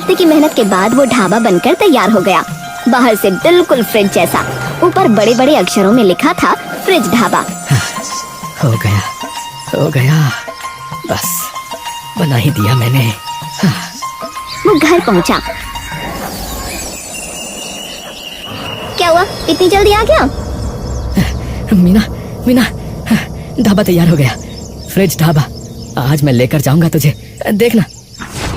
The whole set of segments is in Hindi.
हफ्ते की मेहनत के बाद वो ढाबा बनकर तैयार हो गया। बाहर से बिल्कुल फ्रिज जैसा, ऊपर बड़े बड़े अक्षरों में लिखा था फ्रिज ढाबा। हो गया, बस बना ही दिया मैंने। वो घर पहुंचा। क्या हुआ, इतनी जल्दी आ गया? मीना, ढाबा तैयार हो गया, फ्रिज ढाबा। आज मैं लेकर जाऊंगा तुझे, देखना।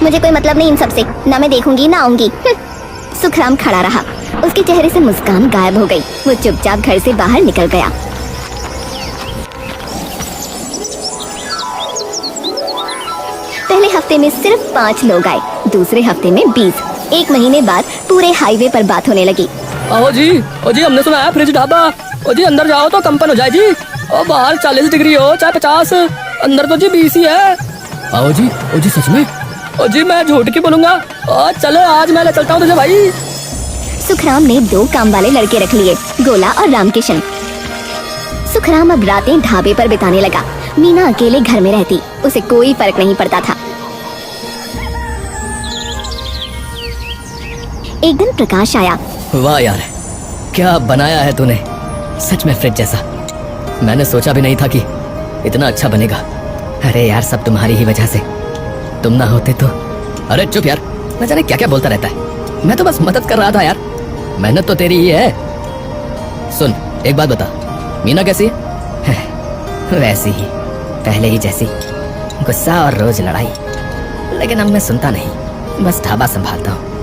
मुझे कोई मतलब नहीं इन सब से, ना मैं देखूंगी ना आऊंगी। सुखराम खड़ा रहा, उसके चेहरे से मुस्कान गायब हो गई। वो चुपचाप घर से बाहर निकल गया। पहले हफ्ते में सिर्फ 5 लोग आए, दूसरे हफ्ते में 20। 1 महीने बाद पूरे हाईवे पर बात होने लगी। ओ जी, हमने सुना है फ्रिज ढाबा। ओ जी, अंदर जाओ तो कंपन हो जाए जी। ओ बाहर 40 डिग्री हो चाहे 50, अंदर तो जी 20 ही है। ओ जी सच में? ओ जी मैं झूठ की बोलूंगा। ओ चलो आज मैं ले चलता हूँ तुझे भाई। सुखराम ने 2 काम वाले लड़के रख लिए, गोला और रामकिशन। सुखराम अब रातें ढाबे पर बिताने लगा। मीना अकेले घर में रहती, उसे कोई फर्क नहीं पड़ता था। एक दिन प्रकाश आया। वाह यार, क्या बनाया है तूने, सच में फ्रिज जैसा। मैंने सोचा भी नहीं था कि इतना अच्छा बनेगा। अरे यार, सब तुम्हारी ही वजह से। तुम ना होते तो। अरे चुप यार, न जाने क्या क्या बोलता रहता है। मैं तो बस मदद कर रहा था यार, मेहनत तो तेरी ही है। सुन एक बात बता, मीना कैसी है? वैसी ही, पहले ही जैसी, गुस्सा और रोज लड़ाई। लेकिन अब मैं सुनता नहीं, बस ढाबा संभालता हूँ।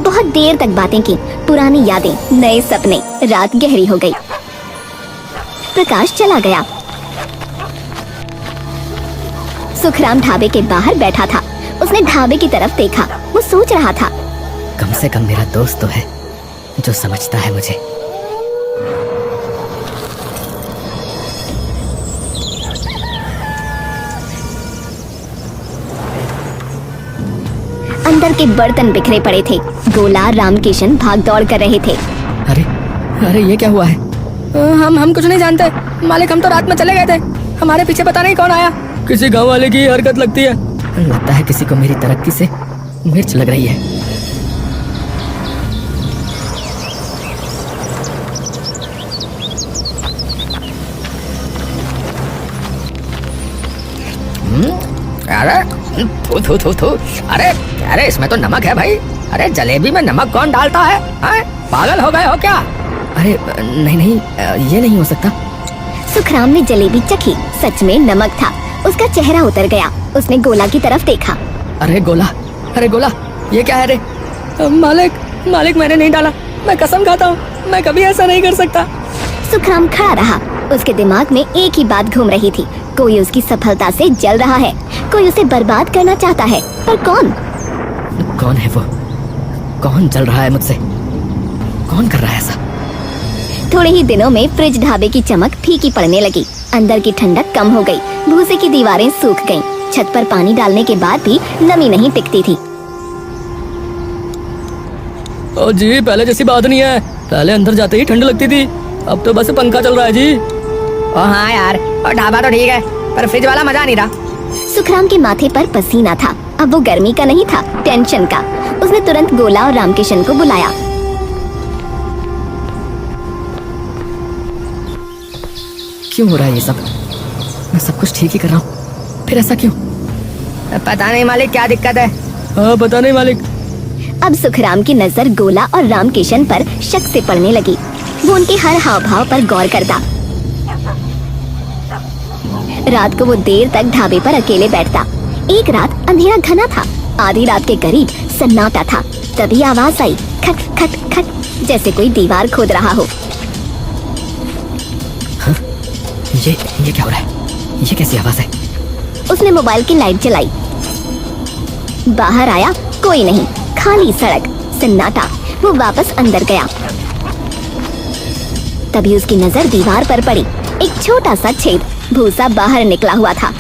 बहुत देर तक बातें की, पुरानी यादें, नए सपने। रात गहरी हो गई। प्रकाश चला गया। सुखराम ढाबे के बाहर बैठा था। उसने ढाबे की तरफ देखा। वो सोच रहा था, कम से कम मेरा दोस्त तो है जो समझता है मुझे। अंदर के बर्तन बिखरे पड़े थे। गोला, रामकिशन भाग दौड़ कर रहे थे। अरे ये क्या हुआ है? हम कुछ नहीं जानते मालिक, हम तो रात में चले गए थे। हमारे पीछे पता नहीं कौन आया। किसी गांव वाले की हरकत लगती है। लगता है किसी को मेरी तरक्की से मिर्च लग रही है। अरे थू। अरे इसमें तो नमक है भाई। अरे जलेबी में नमक कौन डालता है? पागल हो गए हो क्या? अरे नहीं, ये नहीं हो सकता। सुखराम ने जलेबी चखी, सच में नमक था। उसका चेहरा उतर गया। उसने गोला की तरफ देखा। अरे गोला, ये क्या है रे? मालिक मैंने नहीं डाला, मैं कसम खाता हूँ, मैं कभी ऐसा नहीं कर सकता। सुखराम खड़ा रहा। उसके दिमाग में एक ही बात घूम रही थी, कोई उसकी सफलता से जल रहा है, कोई उसे बर्बाद करना चाहता है, पर कौन है वो? कौन जल रहा है मुझसे? कौन कर रहा है ऐसा? थोड़े ही दिनों में फ्रिज ढाबे की चमक फीकी पड़ने लगी। अंदर की ठंडक कम हो गई। भूसे की दीवारें सूख गईं। छत पर पानी डालने के बाद भी नमी नहीं टिकती थी। ओ जी, पहले जैसी बात नहीं है। पहले अंदर जाते ही ठंड लगती थी, अब तो बस पंखा चल रहा है जी। ओ हाँ यार, और ढाबा तो ठीक है, पर फ्रिज वाला मजा नहीं रहा। सुखराम के माथे पर पसीना था। अब वो गर्मी का नहीं था, टेंशन का। उसने तुरंत गोला और रामकिशन को बुलाया। क्यों हो रहा है ये सब? मैं सब कुछ ठीक ही कर रहा हूँ, फिर ऐसा क्यों? पता नहीं मालिक, क्या दिक्कत है? हाँ पता नहीं मालिक। अब सुखराम की नजर गोला और रामकिशन पर शक से पड़ने लगी। वो उनके हर हाव भाव पर गौर करता। रात को वो देर तक ढाबे पर अकेले बैठता। एक रात अंधेरा घना था। आधी रात के करीब सन्नाटा था। तभी आवाज आई, खट खट खट, जैसे कोई दीवार खोद रहा हो। ये क्या हो रहा है? ये कैसी आवाज है? उसने मोबाइल की लाइट जलाई। बाहर आया, कोई नहीं, खाली सड़क, सन्नाटा। वो वापस अंदर गया। तभी उसकी नजर दीवार पर पड़ी। एक छोटा सा छेद, भूसा बाहर निकला हुआ था।